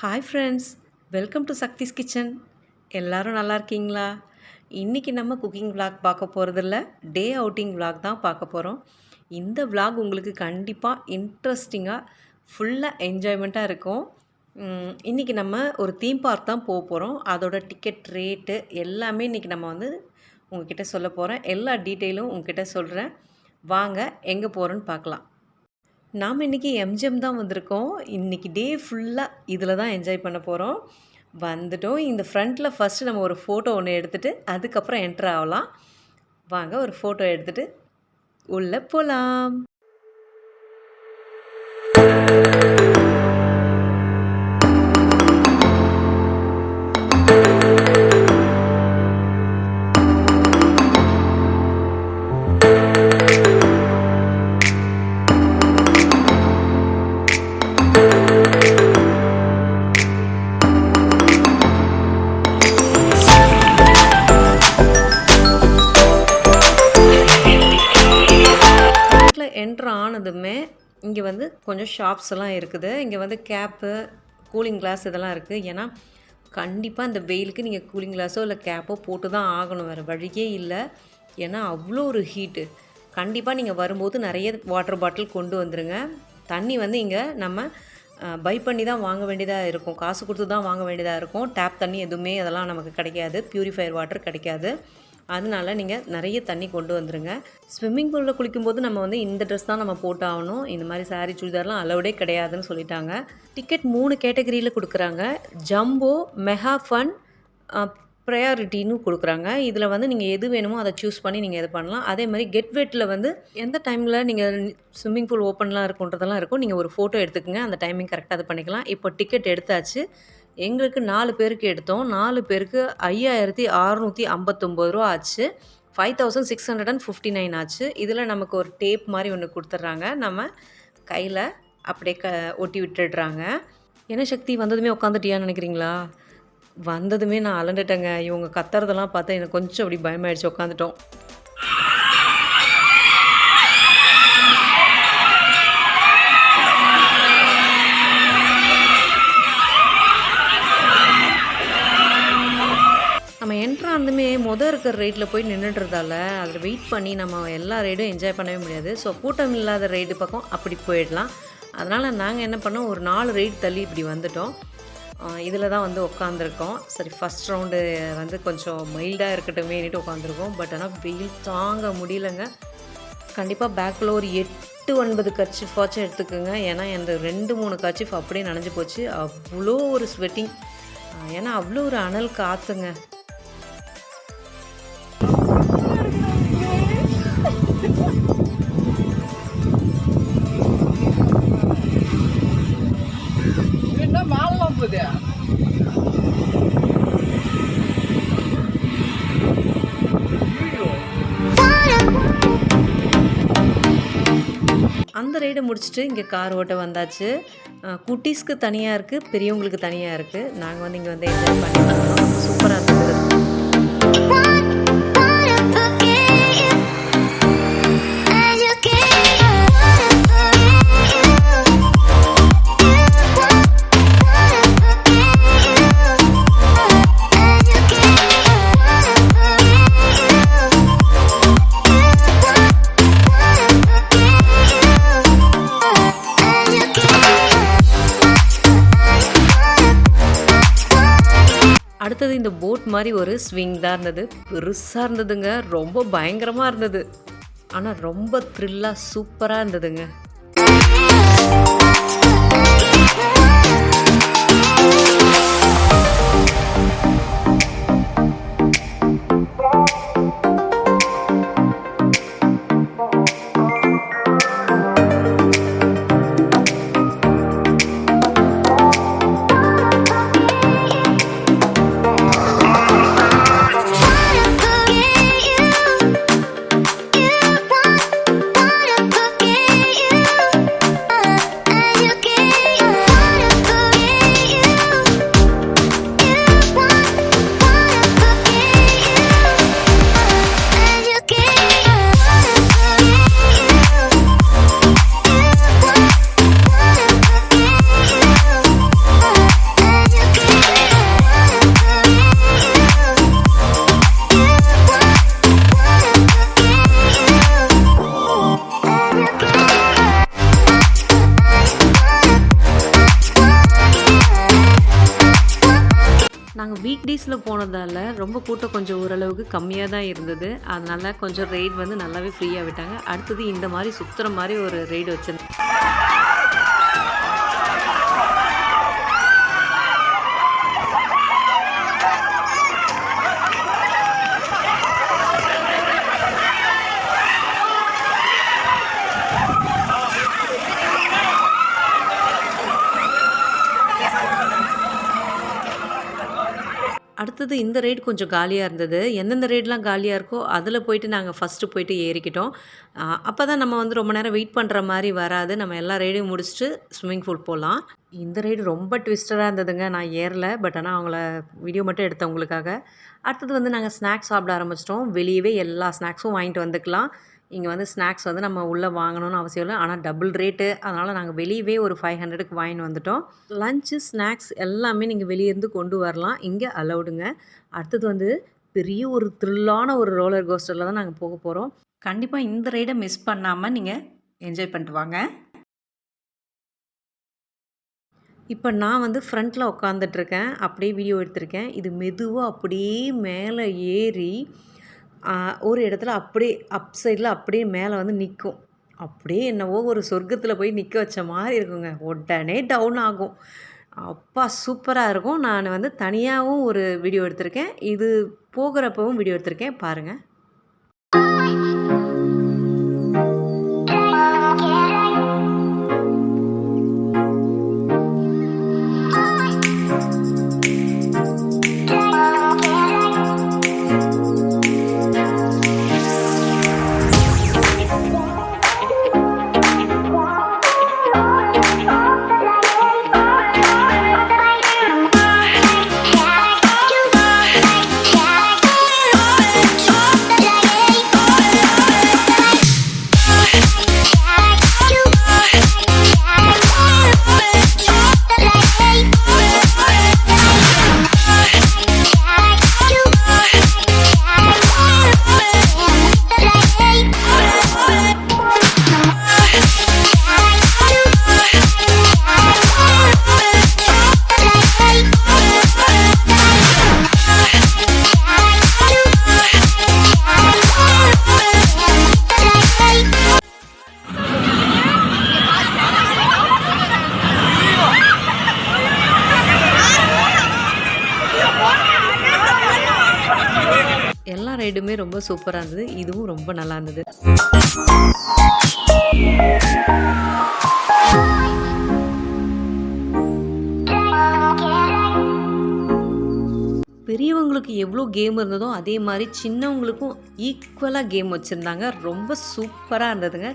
Hi friends, welcome to Sakthi's kitchen. எல்லோரும் நல்லா இருக்கீங்களா? இன்றைக்கி நம்ம குக்கிங் விளாக் பார்க்க போகிறதில்ல, டே அவுட்டிங் விளாக் தான் பார்க்க போகிறோம். இந்த விளாக் உங்களுக்கு கண்டிப்பாக இன்ட்ரெஸ்டிங்காக ஃபுல்லாக என்ஜாய்மெண்ட்டாக இருக்கும். இன்றைக்கி நம்ம ஒரு தீம் பார்க் தான் போக போகிறோம். அதோட டிக்கெட் ரேட்டு எல்லாமே இன்றைக்கி நம்ம உங்ககிட்ட சொல்ல போகிறேன். எல்லா டீட்டெயிலும் உங்ககிட்ட சொல்கிறேன். வாங்க எங்கே போகிறோன்னு பார்க்கலாம். நாம் இன்றைக்கி எம்ஜிஎம் தான் வந்திருக்கோம். இன்றைக்கி டே ஃபுல்லாக இதில் தான் என்ஜாய் பண்ண போகிறோம். வந்துட்டோம். இந்த ஃப்ரண்ட்டில் ஃபஸ்ட்டு நம்ம ஒரு ஃபோட்டோ ஒன்று எடுத்துகிட்டு அதுக்கப்புறம் என்ட்ரு ஆகலாம். வாங்க ஒரு ஃபோட்டோ எடுத்துகிட்டு உள்ளே போகலாம். என்ட்ரு ஆனதுமே இங்கே கொஞ்சம் ஷாப்ஸ் எல்லாம் இருக்குது. இங்கே கேப்பு, கூலிங் கிளாஸ் இதெல்லாம் இருக்குது. ஏன்னா கண்டிப்பாக இந்த வெயிலுக்கு நீங்கள் கூலிங் கிளாஸோ இல்லை கேப்போ போட்டு தான் ஆகணும், வேறு வழியே இல்லை. ஏன்னா அவ்வளோ ஒரு ஹீட்டு. கண்டிப்பாக நீங்கள் வரும்போது நிறைய வாட்டர் பாட்டில் கொண்டு வந்துடுங்க. தண்ணி இங்கே நம்ம பை பண்ணி தான் வாங்க வேண்டியதாக இருக்கும், காசு கொடுத்து தான் வாங்க வேண்டியதாக இருக்கும். டேப் தண்ணி எதுவுமே அதெல்லாம் நமக்கு கிடைக்காது, பியூரிஃபையர் வாட்டர் கிடைக்காது. அதனால நீங்கள் நிறைய தண்ணி கொண்டு வந்துடுங்க. ஸ்விம்மிங் பூலில் குளிக்கும்போது நம்ம இந்த ட்ரெஸ் தான் நம்ம போட்டாகணும். இந்த மாதிரி சாரீ சுடிதார்லாம் அலவுடே கிடையாதுன்னு சொல்லிட்டாங்க. டிக்கெட் 3 கேட்டகரியில் கொடுக்குறாங்க. ஜம்போ, மெகா ஃபன், ப்ரையாரிட்டின்னு கொடுக்குறாங்க. இதில் நீங்கள் எது வேணுமோ அதை சூஸ் பண்ணி நீங்கள் இது பண்ணலாம். அதே மாதிரி கெட் வெட்டில் எந்த டைமில் நீங்கள் ஸ்விம்மிங் பூல் ஓப்பன்லாம் இருக்குன்றதெல்லாம் இருக்கும். நீங்கள் ஒரு ஃபோட்டோ எடுத்துக்கங்க, அந்த டைமிங் கரெக்டாக அது பண்ணிக்கலாம். இப்போ டிக்கெட் எடுத்தாச்சு. எங்களுக்கு 4 பேருக்கு எடுத்தோம். 4 பேருக்கு 5659 ரூபா ஆச்சு. 5659 ஆச்சு. இதில் நமக்கு ஒரு டேப் மாதிரி ஒன்று கொடுத்துட்றாங்க. நம்ம கையில் அப்படியே ஒட்டி விட்டுடுறாங்க. என்ன சக்தி, வந்ததுமே உட்காந்துட்டியான்னு நினைக்கிறீங்களா? வந்ததுமே நான் அலண்டுட்டேங்க. இவங்க கத்துறதெல்லாம் பார்த்தா எனக்கு கொஞ்சம் அப்படி பயமாயிடுச்சு. உட்காந்துட்டோம். நம்ம என்ட்ரானதுமே இருக்கிற ரைட்டில் போய் நின்றுடுறதால அதில் வெயிட் பண்ணி நம்ம எல்லா ரைடும் என்ஜாய் பண்ணவே முடியாது. ஸோ கூட்டம் இல்லாத ரைடு பக்கம் அப்படி போயிடலாம். அதனால் நாங்கள் என்ன பண்ணோம், ஒரு 4 ரைடு தள்ளி இப்படி வந்துட்டோம். இதில் தான் உட்காந்துருக்கோம். சரி, ஃபஸ்ட் ரவுண்டு கொஞ்சம் மைல்டாக இருக்கட்டுமேனிட்டு உட்காந்துருக்கோம். பட் ஆனால் வெயில் தாங்க முடியலைங்க. கண்டிப்பாக பேக்கில் ஒரு 8-9 கர்ச்சிஃபாச்சும் எடுத்துக்கோங்க. ஏன்னா அந்த 2-3 கர்ச்சிஃப் அப்படியே நனைஞ்சு போச்சு. அவ்வளோ ஒரு ஸ்வெட்டிங். ஏன்னா அவ்வளோ ஒரு அனல் காற்றுங்க. அந்த ரைடை முடிச்சுட்டு இங்கே கார் ஓட்ட வந்தாச்சு. குட்டீஸ்க்கு தனியாக இருக்குது, பெரியவங்களுக்கு தனியாக இருக்குது. நாங்கள் இங்கே என்ஜாய் பண்ணிட்டு சூப்பராக இருந்தது. அடுத்தது இந்த போட் மாதிரி ஒரு ஸ்விங் தான் இருந்தது. பெருசாக இருந்ததுங்க. ரொம்ப பயங்கரமாக இருந்தது. ஆனால் ரொம்ப த்ரில்லாக சூப்பராக இருந்ததுங்க. நாங்கள் வீக் டேஸில் போனதால் ரொம்ப கூட்டம் கொஞ்சம் ஓரளவுக்கு கம்மியாக தான் இருந்தது. அதனால் கொஞ்சம் ரைடு வந்து நல்லாவே ஃப்ரீயாக விட்டாங்க. அடுத்தது இந்த மாதிரி சுற்றுற மாதிரி ஒரு ரைடு வச்சுருந்தாங்க. அடுத்தது இந்த ரைடு கொஞ்சம் காலியாக இருந்தது. எந்தெந்த ரைட்லாம் காலியாக இருக்கோ அதில் போயிட்டு நாங்கள் ஃபஸ்ட்டு போயிட்டு ஏறிக்கிட்டோம். அப்போ தான் நம்ம வந்து ரொம்ப நேரம் வெயிட் பண்ணுற மாதிரி வராது. நம்ம எல்லா ரைடையும் முடிச்சுட்டு ஸ்விம்மிங் பூல் போகலாம். இந்த ரைடு ரொம்ப ட்விஸ்டடாக இருந்ததுங்க. நான் ஏறல. பட் ஆனால் அவங்கள வீடியோ மட்டும் எடுத்தேன் உங்களுக்காக. அடுத்தது வந்து நாங்கள் ஸ்நாக்ஸ் சாப்பிட ஆரம்பிச்சிட்டோம். வெளியவே எல்லா ஸ்நாக்ஸும் வாங்கிட்டு வந்துக்கலாம். இங்கே வந்து ஸ்நாக்ஸ் வந்து நம்ம உள்ளே வாங்கணும்னு அவசியம் இல்லை. ஆனால் டபுள் ரேட்டு. அதனால் நாங்கள் வெளியவே ஒரு 500க்கு வாங்கிட்டு வந்துட்டோம். லஞ்சு, ஸ்நாக்ஸ் எல்லாமே நீங்கள் வெளியேருந்து கொண்டு வரலாம். இங்கே அலவுடுங்க. அடுத்தது வந்து பெரிய ஒரு த்ரில்லான ஒரு ரோலர் கோஸ்டரில் தான் நாங்கள் போக போகிறோம். கண்டிப்பாக இந்த ரைடை மிஸ் பண்ணாமல் நீங்கள் என்ஜாய் பண்ணிட்டு வாங்க. இப்போ நான் வந்து ஃப்ரண்ட்டில் உட்காந்துட்ருக்கேன். அப்படியே வீடியோ எடுத்திருக்கேன். இது மெதுவாக அப்படியே மேலே ஏறி ஒரு இடத்துல அப்படியே அப் சைடில் அப்படியே மேலே வந்து நிற்கும். அப்படியே என்னவோ ஒரு சொர்க்கத்தில் போய் நிற்க வச்ச மாதிரி இருக்குங்க. உடனே டவுன் ஆகும். அப்பா சூப்பராக இருக்கும். நான் வந்து தனியாகவும் ஒரு வீடியோ எடுத்திருக்கேன். இது போகிறப்பவும் வீடியோ எடுத்திருக்கேன். பாருங்கள். எல்லா ரைடுமே ரொம்ப சூப்பராக இருந்தது. இதுவும் ரொம்ப நல்லா இருந்தது. பெரியவங்களுக்கு எவ்வளோ கேம் இருந்ததோ அதே மாதிரி சின்னவங்களுக்கும் ஈக்குவலாக கேம் வச்சுருந்தாங்க. ரொம்ப சூப்பராக இருந்ததுங்க.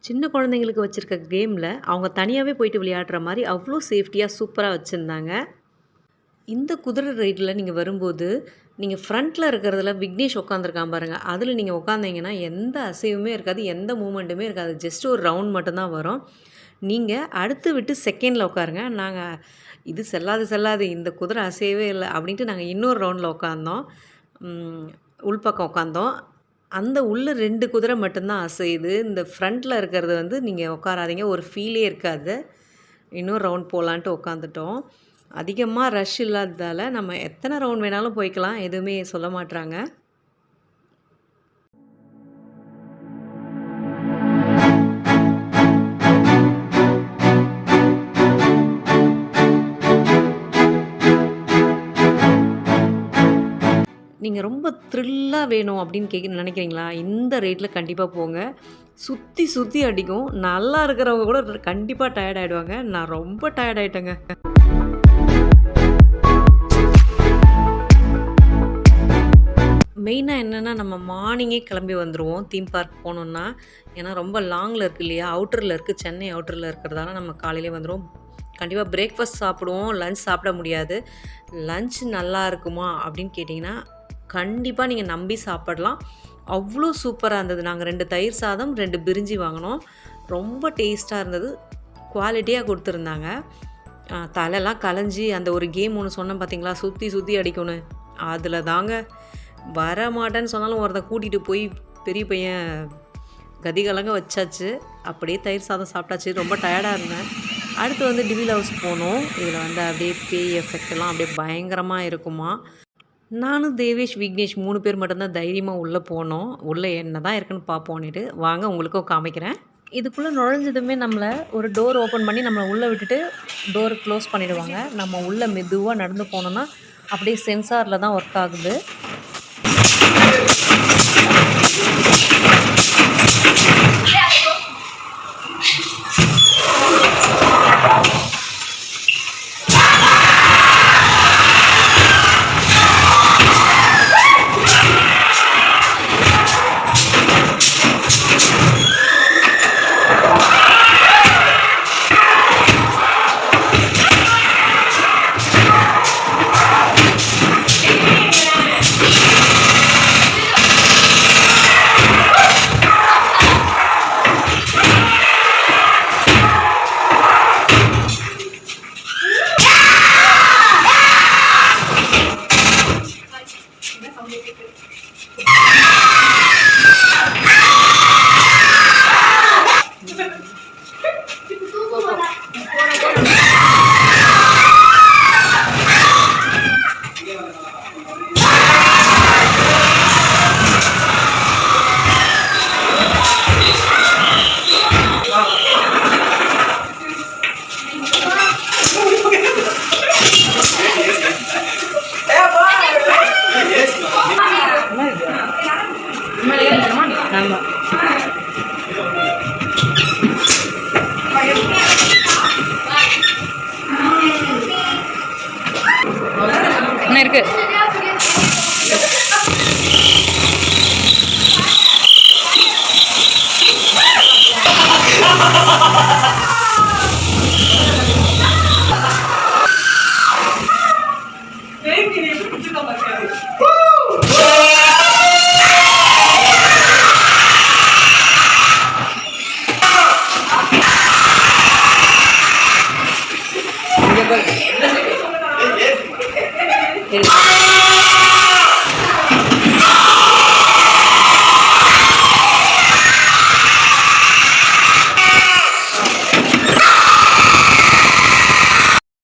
சின்ன குழந்தைங்களுக்கு வச்சுருக்க கேமில் அவங்க தனியாகவே போயிட்டு விளையாடுற மாதிரி அவ்வளோ சேஃப்டியாக சூப்பராக வச்சுருந்தாங்க. இந்த குதிரை ரைடில் நீங்கள் வரும்போது நீங்கள் ஃப்ரண்ட்டில் இருக்கிறதுல விக்னேஷ் உட்காந்துருக்கான் பாருங்கள். அதில் நீங்கள் உட்காந்திங்கன்னா எந்த அசைவுமே இருக்காது, எந்த மூமெண்ட்டுமே இருக்காது. ஜஸ்ட் ஒரு ரவுண்ட் மட்டும்தான் வரும். நீங்கள் அடுத்து விட்டு செகண்டில் உட்காருங்க. நாங்கள் இது செல்லாது இந்த குதிரை அசையவே இல்லை அப்படின்ட்டு நாங்கள் இன்னொரு ரவுண்டில் உட்காந்தோம். உள்பக்கம் உட்காந்தோம். அந்த உள்ள 2 குதிரை மட்டும்தான் அசையுது. இந்த ஃப்ரண்ட்டில் இருக்கிறது வந்து நீங்கள் உட்காராதீங்க, ஒரு ஃபீலே இருக்காது. இன்னொரு ரவுண்ட் போகலான்ட்டு உட்காந்துட்டோம். அதிகமாக ரஷ் இல்லாததால் நம்ம எத்தனை ரவுண்ட் வேணாலும் போய்க்கலாம், எதுவுமே சொல்ல மாட்றாங்க. நீங்கள் ரொம்ப த்ரில்லாக வேணும் அப்படின்னு நினைக்கிறீங்களா? இந்த ரேட்டில் கண்டிப்பாக போங்க. சுற்றி சுற்றி அடிக்கும். நல்லா இருக்கிறவங்க கூட கண்டிப்பாக டயர்ட் ஆகிடுவாங்க. நான் ரொம்ப டயர்ட் ஆகிட்டேங்க. மெயினாக என்னென்னா நம்ம மார்னிங்கே கிளம்பி வந்துடுவோம் தீம் பார்க் போகணுன்னா. ஏன்னா ரொம்ப லாங்கில் இருக்குது இல்லையா, அவுட்டரில் இருக்குது, சென்னை அவுட்டரில் இருக்கிறதால நம்ம காலையிலே வந்துடுவோம். கண்டிப்பாக பிரேக்ஃபாஸ்ட் சாப்பிடுவோம், லஞ்ச் சாப்பிட முடியாது. லஞ்ச் நல்லா இருக்குமா அப்படின்னு கேட்டிங்கன்னா கண்டிப்பாக நீங்கள் நம்பி சாப்பிடலாம். அவ்வளோ சூப்பராக இருந்தது. நாங்கள் 2 தயிர் சாதம் 2 பிரிஞ்சி வாங்கினோம். ரொம்ப டேஸ்ட்டாக இருந்தது, குவாலிட்டியாக கொடுத்துருந்தாங்க. தலைலாம் கலைஞ்சி அந்த ஒரு கேம் ஒன்று சொன்னேன் பார்த்தீங்களா, சுற்றி சுற்றி அடிக்கணும், அதில் தாங்க வர மாட்டேன்னு சொன்னாலும் ஒருத்தன் கூட்டிகிட்டு போய் பெரிய பையன் கதிகலங்க வச்சாச்சு. அப்படியே தயிர் சாதம் சாப்பிட்டாச்சு. ரொம்ப டயர்டாக இருந்தேன். அடுத்து வந்து டிவில் ஹவுஸ் போனோம். இதில் வந்து அப்படியே பேய் எஃபெக்ட்லாம் அப்படியே பயங்கரமாக இருக்குமா. நானும் தேவேஷ், விக்னேஷ் 3 பேர் மட்டும்தான் தைரியமாக உள்ளே போனோம். உள்ளே என்ன தான் இருக்குன்னு பார்ப்போன்னுட்டு வாங்க உங்களுக்கும் காமிக்கிறேன். இதுக்குள்ளே நுழைஞ்சதுமே நம்மளை ஒரு டோர் ஓப்பன் பண்ணி நம்மளை உள்ளே விட்டுட்டு டோர் க்ளோஸ் பண்ணிவிடுவாங்க. நம்ம உள்ளே மெதுவாக நடந்து போனோன்னா அப்படியே சென்சாரில் தான் ஒர்க் ஆகுது. இருக்கு.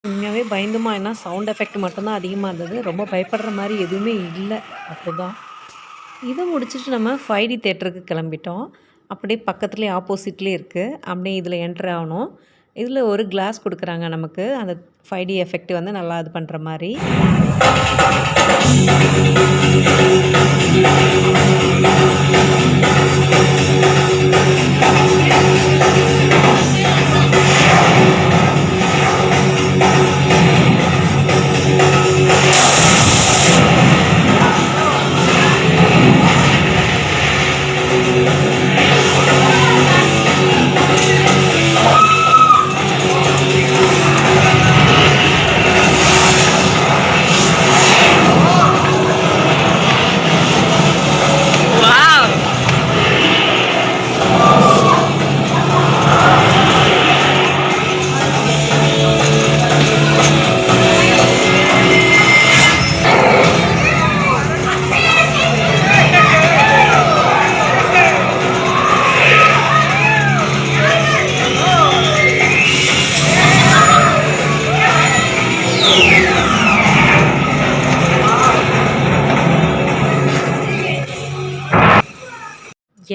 உண்மையாகவே பயந்துமா, ஏன்னா சவுண்ட் எஃபெக்ட் மட்டும்தான் அதிகமாக இருந்தது. ரொம்ப பயப்படுற மாதிரி எதுவுமே இல்லை. அப்படிதான் இதை முடிச்சுட்டு நம்ம 5D தேட்டருக்கு கிளம்பிட்டோம். அப்படியே பக்கத்துலேயே ஆப்போசிட்லேயே இருக்குது. அப்படியே இதில் என்ட்ரு ஆகணும். இதில் ஒரு கிளாஸ் கொடுக்குறாங்க நமக்கு, அந்த 5D எஃபெக்ட் வந்து நல்லா இது பண்ணுற மாதிரி.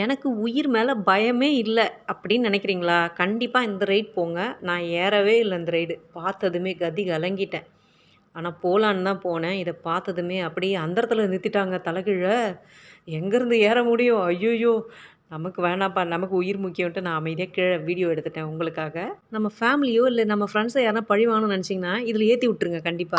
எனக்கு உயிர் மேலே பயமே இல்லை அப்படின்னு நினைக்கிறீங்களா? கண்டிப்பாக இந்த ரைட் போங்க. நான் ஏறவே இல்லை இந்த ரைடு. பார்த்ததுமே கதி கலங்கிட்டேன். ஆனால் போகலான்னு தான் போனேன். இதை பார்த்ததுமே அப்படியே அந்த இடத்துல நிறுத்திட்டாங்க தலைகீழ. எங்கேருந்து ஏற முடியும்? ஐய்யய்யோ! நமக்கு வேணாம்ப்பா, நமக்கு உயிர் முக்கியம்ன்ட்டு நான் அமைதியா கீழ வீடியோ எடுத்துட்டேன் உங்களுக்காக. நம்ம ஃபேமிலியோ இல்ல நம்ம ஃப்ரெண்ட்ஸோ யாருனா பழி வாங்கணும்னு நெனச்சீங்கன்னா, இதில ஏத்தி விட்டுருங்க கண்டிப்பா.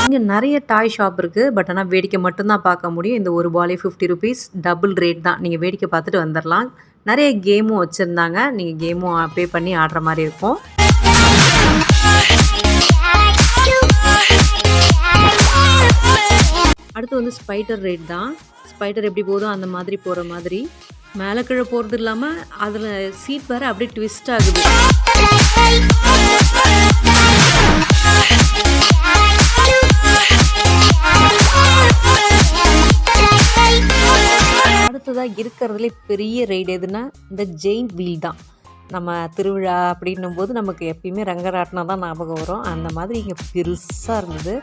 இங்க நெறைய டாய் ஷாப் இருக்கு. பட் ஆனா வேடிக்கை மட்டும் தான் பார்க்க முடியும். இந்த ஒரு பாலே ₹50 டபுள் ரேட் தான். நீங்க வேடிக்கை பார்த்துட்டு வந்துரலாம். நெறைய கேமும் வச்சிருந்தாங்க. நீங்க கேமும் பே பண்ணி ஆடுற மாரி இருக்கும். அடுத்து வந்து ஸ்பைடர் ரைட் தான். ஸ்பைடர் எப்படி போதோ அந்த மாதிரி போற மாதிரி. மேல கீழ போறது இல்லாம அதுல சீட் வேற அப்படியே ட்விஸ்ட் ஆகுது. அடுத்ததா இருக்கிறதுலே பெரிய ரைடு எதுனா இந்த ஜெயிண்ட் வீல் தான். நம்ம திருவிழா அப்படின்னும்போது நமக்கு எப்பயுமே ரங்கராட்டினம் தான் ஞாபகம் வரும். அந்த மாதிரி இங்கே பெருசாக இருந்தது.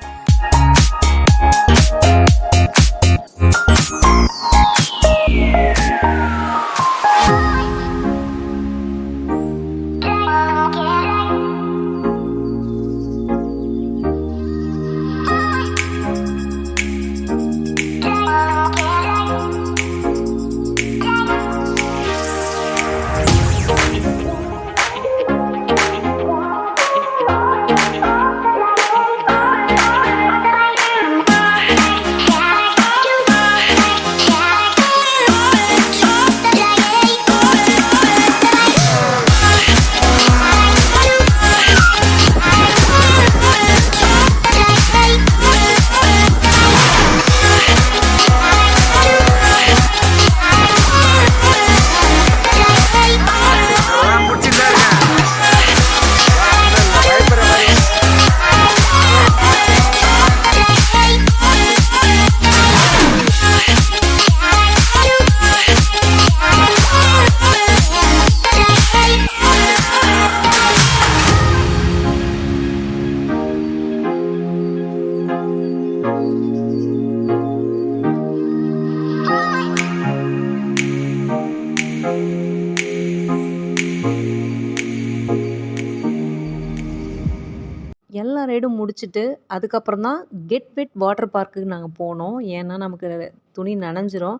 எல்லா ரைடும் முடிச்சுட்டு அதுக்கப்புறம் தான் கெட் வெட் வாட்டர் பார்க்குக்கு நாங்கள் போனோம். ஏன்னா நமக்கு துணி நனைஞ்சிரும்.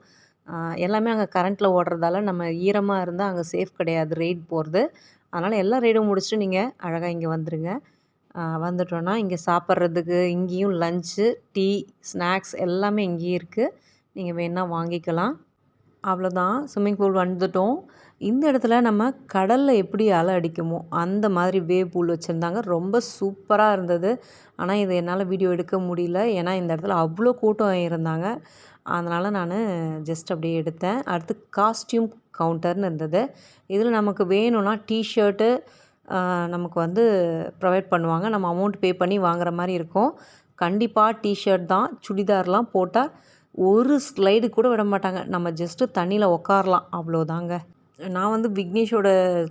எல்லாமே அங்கே கரண்ட்டில் ஓடுறதால நம்ம ஈரமாக இருந்தால் அங்கே சேஃப் கிடையாது ரைட் போகிறது. அதனால் எல்லா ரைடும் முடிச்சுட்டு நீங்கள் அழகாக இங்கே வந்துடுங்க. வந்துட்டோன்னா இங்கே சாப்பிட்றதுக்கு இங்கேயும் லஞ்சு, டீ, ஸ்நாக்ஸ் எல்லாமே இங்கேயே இருக்குது. நீங்கள் வேணால் வாங்கிக்கலாம். அவ்வளோதான், ஸ்விம்மிங் பூல் வந்துட்டோம். இந்த இடத்துல நம்ம கடலில் எப்படி அலை அடிக்குமோ அந்த மாதிரி வேவ் பூல் வச்சுருந்தாங்க. ரொம்ப சூப்பராக இருந்தது. ஆனால் இது என்னால் வீடியோ எடுக்க முடியல. ஏன்னா இந்த இடத்துல அவ்வளோ கூட்டம் இருந்தாங்க. அதனால் நான் ஜஸ்ட் அப்படியே எடுத்தேன். அடுத்து காஸ்டியூம் கவுண்டர்னு இருந்தது. இதில் நமக்கு வேணும்னா டிஷர்ட்டு நமக்கு வந்து ப்ரொவைட் பண்ணுவாங்க. நம்ம அமௌண்ட் பே பண்ணி வாங்குற மாதிரி இருக்கும். கண்டிப்பாக டிஷர்ட் தான். சுடிதார்லாம் போட்டால் ஒரு ஸ்லைடு கூட விட மாட்டாங்க. நம்ம ஜஸ்ட்டு தண்ணியில் உக்காரலாம், அவ்வளோதாங்க. நான் வந்து விக்னேஷோட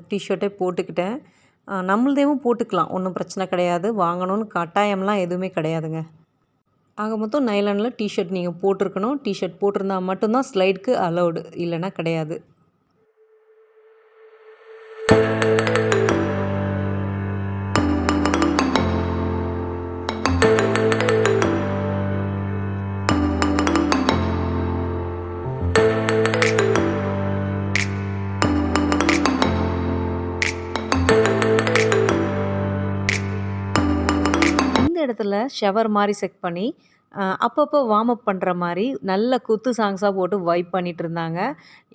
டிஷர்ட்டே போட்டுக்கிட்டேன். நம்மளதேவும் போட்டுக்கலாம், ஒன்றும் பிரச்சனை கிடையாது. வாங்கணும்னு கட்டாயம்லாம் எதுவுமே கிடையாதுங்க. ஆக மொத்தம் நைலானில் டிஷர்ட் நீங்கள் போட்டிருக்கணும். டிஷர்ட் போட்டிருந்தா மட்டும்தான் ஸ்லைடுக்கு அலௌடு, இல்லைன்னா கிடையாது. இடத்துல ஷவர் மாதிரி செட் பண்ணி அப்பப்போ வார்ம் அப் பண்ணுற மாதிரி நல்ல குத்து சாங்ஸாக போட்டு வைப் பண்ணிட்டு இருந்தாங்க.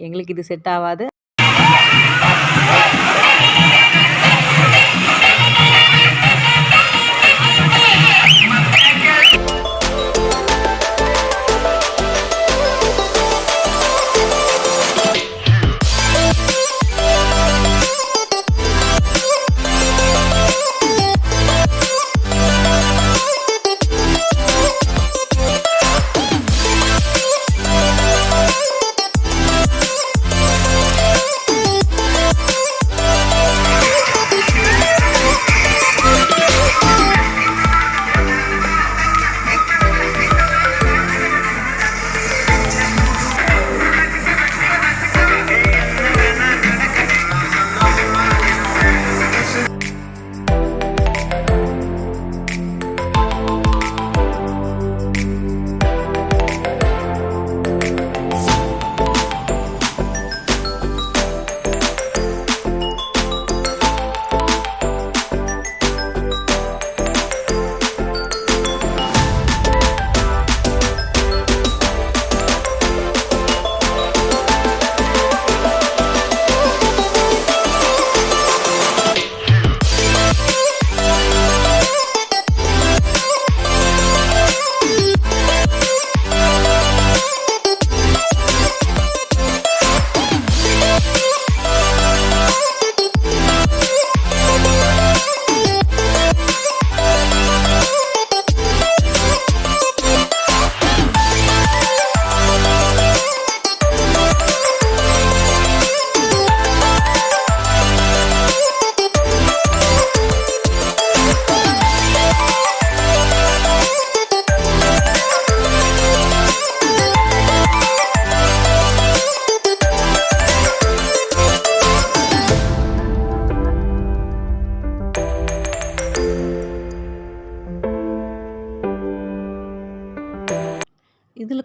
எங்களுக்கு இது செட் ஆகாது.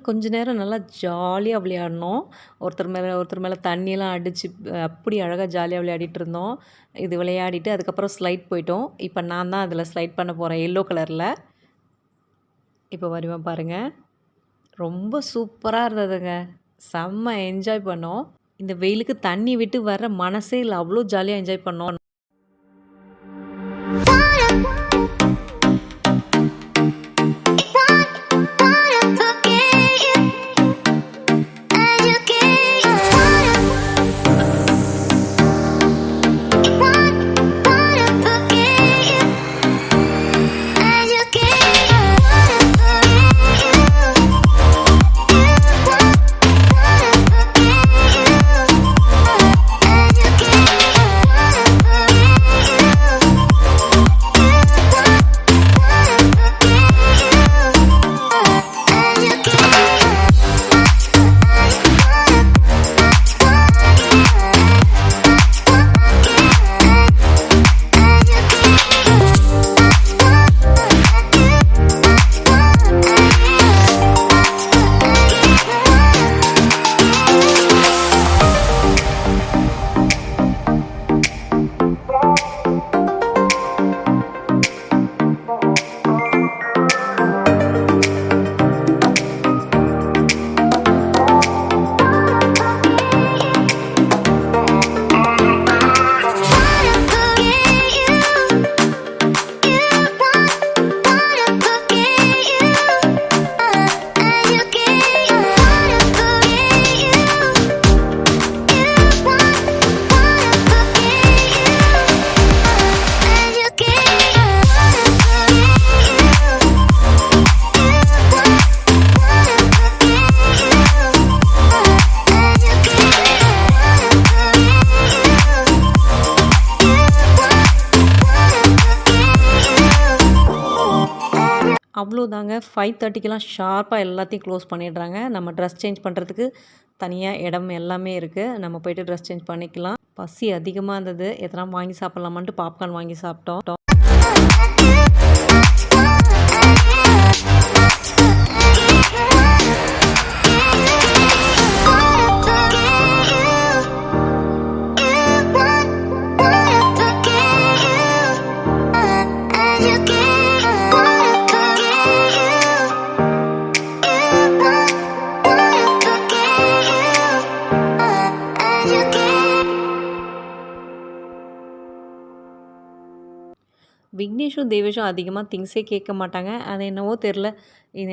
கொஞ்ச நேரம் நல்லா ஜாலியா விளையாடினோம். ஒருத்தர் மேல தண்ணியெல்லாம் அடிச்சு அப்படி அழகா ஜாலியா விளையாடிட்டு இருந்தோம். இது விளையாடிட்டு அதுக்கப்புறம் ஸ்லைட் போயிட்டோம். இப்ப நான் தான் அதில ஸ்லைட் பண்ண போறேன் எல்லோ கலர்ல. இப்ப வருவேன் பாருங்க. ரொம்ப சூப்பரா இருந்ததுங்க. செம்ம என்ஜாய் பண்ணோம். இந்த வெயிலுக்கு தண்ணி விட்டு வர மனசே இல்ல. அவ்ளோ ஜாலியா என்ஜாய் பண்ணோம். அவ்வளோதாங்க. 5:30க்கெல்லாம் ஷார்ப்பா எல்லாத்தையும் க்ளோஸ் பண்ணிடுறாங்க. நம்ம ட்ரெஸ் சேஞ்ச் பண்ணுறதுக்கு தனியா இடம் எல்லாமே இருக்கு. நம்ம போயிட்டு ட்ரெஸ் சேஞ்ச் பண்ணிக்கலாம். பசி அதிகமா இருந்தது. எதனா வாங்கி சாப்பிடலாமான்ட்டு பாப்கார்ன் வாங்கி சாப்பிட்டோம். விக்னேஷும், தேவேஷும் அதிகமா திங்ஸே கேட்க மாட்டாங்க. அது என்னவோ தெரில.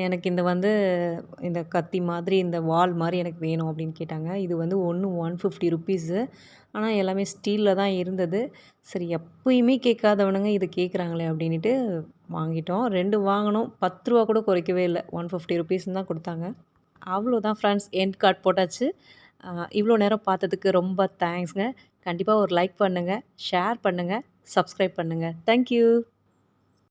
எனக்கு இந்த கத்தி மாதிரி, இந்த வாள் மாரி எனக்கு வேணும் அப்படின்னு கேட்டாங்க. இது வந்து ஒண்ணு ₹150. ஆனா எல்லாமே ஸ்டீல்ல தான் இருந்தது. சரி எப்பயுமே கேட்காதவனுங்க இத கேட்குறாங்களே அப்படின்ட்டு வாங்கிட்டோம். 2 வாங்குனோம். ₹10 கூட குறைக்கவே இல்ல. ₹150 தான் குடுத்தாங்க. அவ்வளோதான் ஃப்ரெண்ட்ஸ். எண்ட் கார்ட் போட்டாச்சு. இவ்வளோ நேரம் பார்த்ததுக்கு ரொம்ப தேங்க்ஸ்ங்க. கண்டிப்பா ஒரு லைக் பண்ணுங்க, ஷேர் பண்ணுங்க, சப்ஸ்கிரைப் பண்ணுங்க. Thank you.